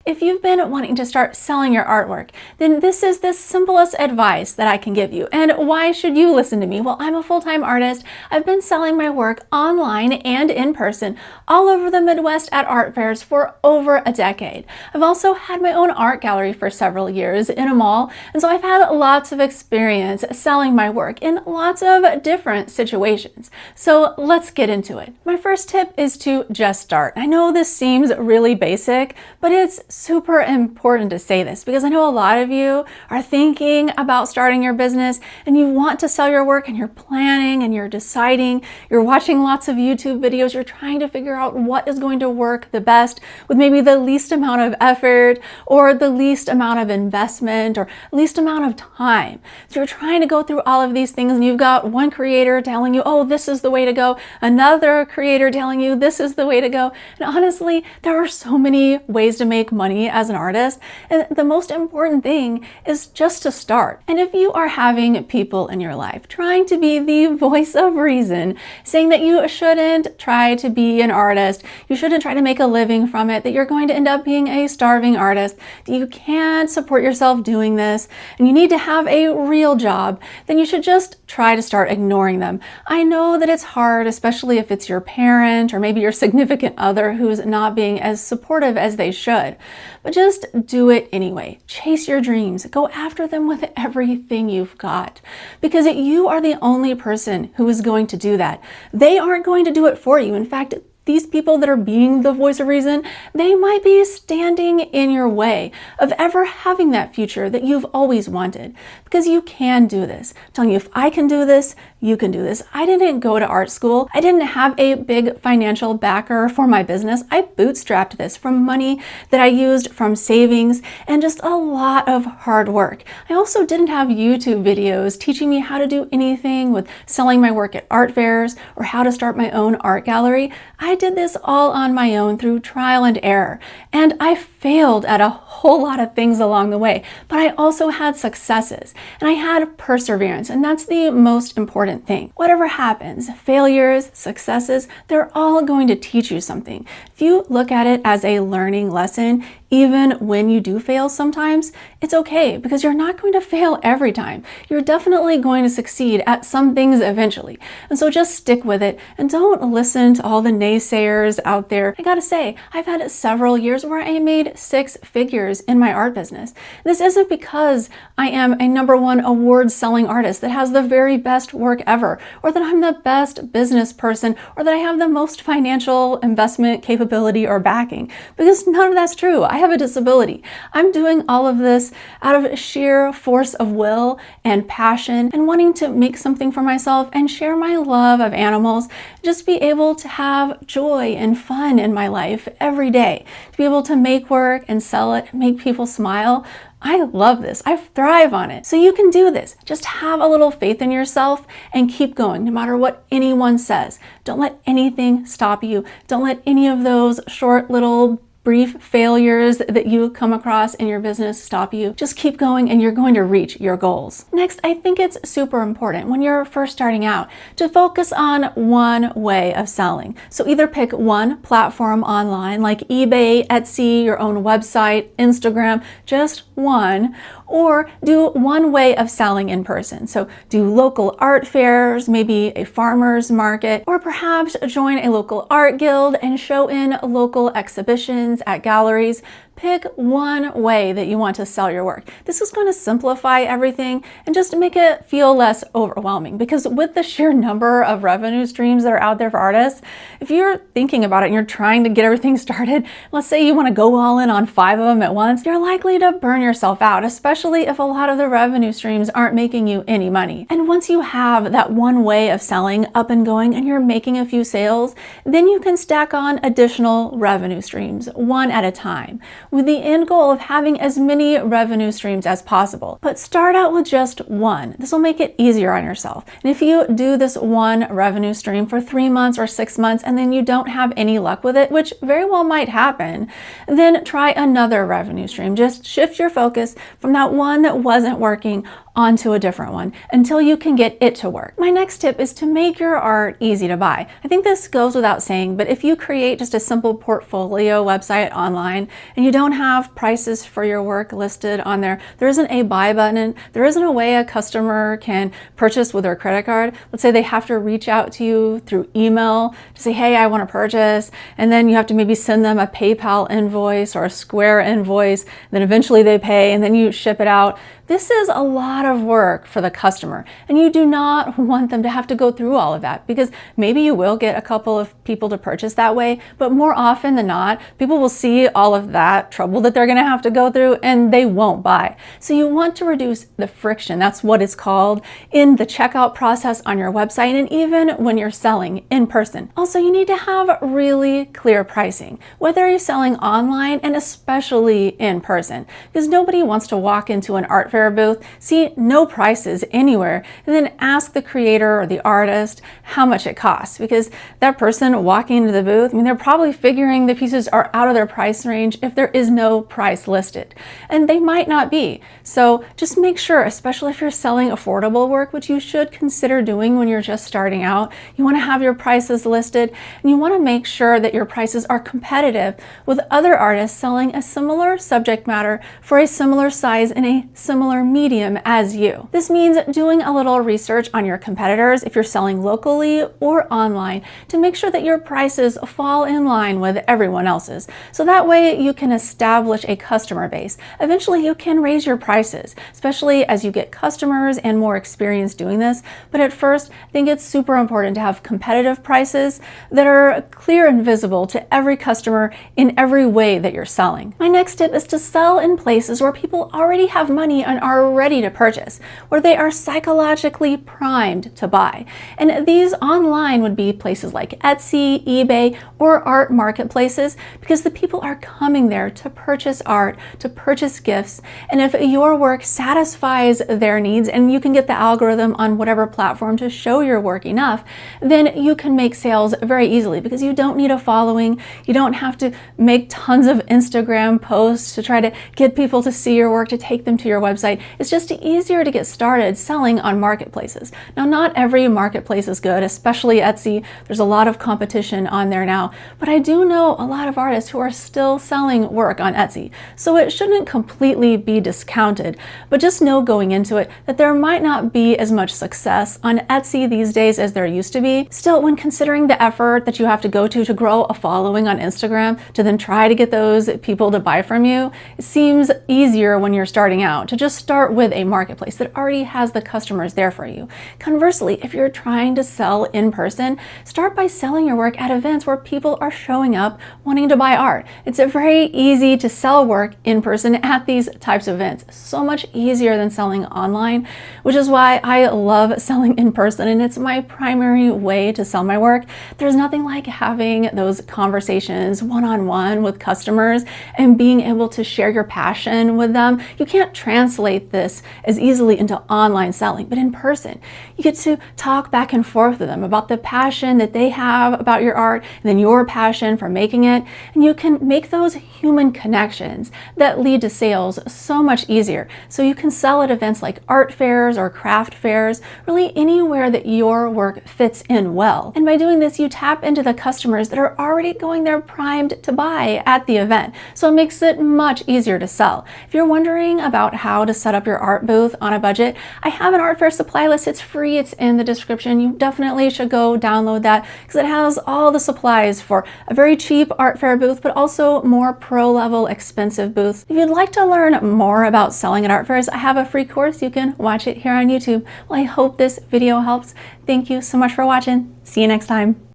If you've been wanting to start selling your artwork, then this is the simplest advice that I can give you. And why should you listen to me? Well, I'm a full-time artist. I've been selling my work online and in person all over the Midwest at art fairs for over a decade. I've also had my own art gallery for several years in a mall, and so I've had lots of experience selling my work in lots of different situations. So let's get into it. My first tip is to just start. I know this seems really basic, but it's super important to say this because I know a lot of you are thinking about starting your business and you want to sell your work and you're planning and you're deciding, you're watching lots of YouTube videos, you're trying to figure out what is going to work the best with maybe the least amount of effort or the least amount of investment or least amount of time. So you're trying to go through all of these things and you've got one creator telling you, oh, this is the way to go, another creator telling you this is the way to go. And honestly, there are so many ways to make money as an artist. And the most important thing is just to start. And if you are having people in your life trying to be the voice of reason, saying that you shouldn't try to be an artist, you shouldn't try to make a living from it, that you're going to end up being a starving artist, that you can't support yourself doing this, and you need to have a real job, then you should just try to start ignoring them. I know that it's hard, especially if it's your parent or maybe your significant other who's not being as supportive as they should. But just do it anyway. Chase your dreams. Go after them with everything you've got. Because you are the only person who is going to do that. They aren't going to do it for you. In fact, these people that are being the voice of reason, they might be standing in your way of ever having that future that you've always wanted. Because you can do this. I'm telling you, if I can do this, you can do this. I didn't go to art school. I didn't have a big financial backer for my business. I bootstrapped this from money that I used from savings and just a lot of hard work. I also didn't have YouTube videos teaching me how to do anything with selling my work at art fairs or how to start my own art gallery. I did this all on my own through trial and error. And I failed at a whole lot of things along the way, but I also had successes and I had perseverance, and that's the most important thing. Whatever happens, failures, successes, they're all going to teach you something. If you look at it as a learning lesson, even when you do fail sometimes, it's okay because you're not going to fail every time. You're definitely going to succeed at some things eventually. And so just stick with it and don't listen to all the naysayers out there. I gotta say, I've had several years where I made 6 figures in my art business. This isn't because I am a #1 award-selling artist that has the very best work ever, or that I'm the best business person, or that I have the most financial investment capability or backing, because none of that's true. I have a disability. I'm doing all of this out of sheer force of will and passion and wanting to make something for myself and share my love of animals, just be able to have joy and fun in my life every day, to be able to make work and sell it, make people smile. I love this. I thrive on it. So you can do this. Just have a little faith in yourself and keep going no matter what anyone says. Don't let anything stop you. Don't let any of those short little brief failures that you come across in your business stop you. Just keep going and you're going to reach your goals. Next, I think it's super important when you're first starting out to focus on one way of selling. So either pick one platform online like eBay, Etsy, your own website, Instagram, just one, or do one way of selling in person. So do local art fairs, maybe a farmer's market, or perhaps join a local art guild and show in local exhibitions at galleries. Pick one way that you want to sell your work. This is going to simplify everything and just make it feel less overwhelming, because with the sheer number of revenue streams that are out there for artists, if you're thinking about it and you're trying to get everything started, let's say you want to go all in on 5 of them at once, you're likely to burn yourself out, especially if a lot of the revenue streams aren't making you any money. And once you have that one way of selling up and going and you're making a few sales, then you can stack on additional revenue streams, one at a time, with the end goal of having as many revenue streams as possible. But start out with just one. This will make it easier on yourself. And if you do this one revenue stream for 3 months or 6 months and then you don't have any luck with it, which very well might happen, then try another revenue stream. Just shift your focus from that one that wasn't working onto a different one until you can get it to work. My next tip is to make your art easy to buy. I think this goes without saying, but if you create just a simple portfolio website online and you don't have prices for your work listed on there, there isn't a buy button, and there isn't a way a customer can purchase with their credit card. Let's say they have to reach out to you through email to say, hey, I want to purchase, and then you have to maybe send them a PayPal invoice or a Square invoice, then eventually they pay, and then you ship it out. This is a lot of work for the customer, and you do not want them to have to go through all of that, because maybe you will get a couple of people to purchase that way, but more often than not, people will see all of that trouble that they're going to have to go through and they won't buy. So you want to reduce the friction, that's what it's called, in the checkout process on your website and even when you're selling in person. Also, you need to have really clear pricing, whether you're selling online and especially in person, because nobody wants to walk into an art fair booth, see no prices anywhere, and then ask the creator or the artist how much it costs, because that person walking into the booth, I mean, they're probably figuring the pieces are out of their price range if there is no price listed, and they might not be. So just make sure, especially if you're selling affordable work, which you should consider doing when you're just starting out, you want to have your prices listed, and you want to make sure that your prices are competitive with other artists selling a similar subject matter for a similar size and a similar medium as you. This means doing a little research on your competitors if you're selling locally or online to make sure that your prices fall in line with everyone else's. So that way you can establish a customer base. Eventually you can raise your prices, especially as you get customers and more experience doing this. But at first, I think it's super important to have competitive prices that are clear and visible to every customer in every way that you're selling. My next tip is to sell in places where people already have money and are ready to purchase, where they are psychologically primed to buy. And these online would be places like Etsy, eBay, or art marketplaces, because the people are coming there to purchase art, to purchase gifts. And if your work satisfies their needs and you can get the algorithm on whatever platform to show your work enough, then you can make sales very easily, because you don't need a following. You don't have to make tons of Instagram posts to try to get people to see your work, to take them to your website. It's just easier to get started selling on marketplaces. Now, not every marketplace is good, especially Etsy. There's a lot of competition on there now, but I do know a lot of artists who are still selling work on Etsy. So it shouldn't completely be discounted, but just know going into it that there might not be as much success on Etsy these days as there used to be. Still, when considering the effort that you have to go to grow a following on Instagram, to then try to get those people to buy from you, it seems easier when you're starting out to just start with a marketplace that already has the customers there for you. Conversely, if you're trying to sell in person, start by selling your work at events where people are showing up wanting to buy art. It's very easy to sell work in person at these types of events. So much easier than selling online, which is why I love selling in person, and it's my primary way to sell my work. There's nothing like having those conversations one-on-one with customers and being able to share your passion with them. You can't translate this as easily into online selling, but in person, you get to talk back and forth with them about the passion that they have about your art and then your passion for making it, and you can make those human connections that lead to sales so much easier. So you can sell at events like art fairs or craft fairs, really anywhere that your work fits in well. And by doing this, you tap into the customers that are already going there primed to buy at the event. So it makes it much easier to sell. If you're wondering about how to set up your art booth on a budget, I have an art fair supply list. It's free. It's in the description. You definitely should go download that, because it has all the supplies for a very cheap art fair booth, but also more pro-level expensive booths. If you'd like to learn more about selling at art fairs, I have a free course. You can watch it here on YouTube. Well, I hope this video helps. Thank you so much for watching. See you next time.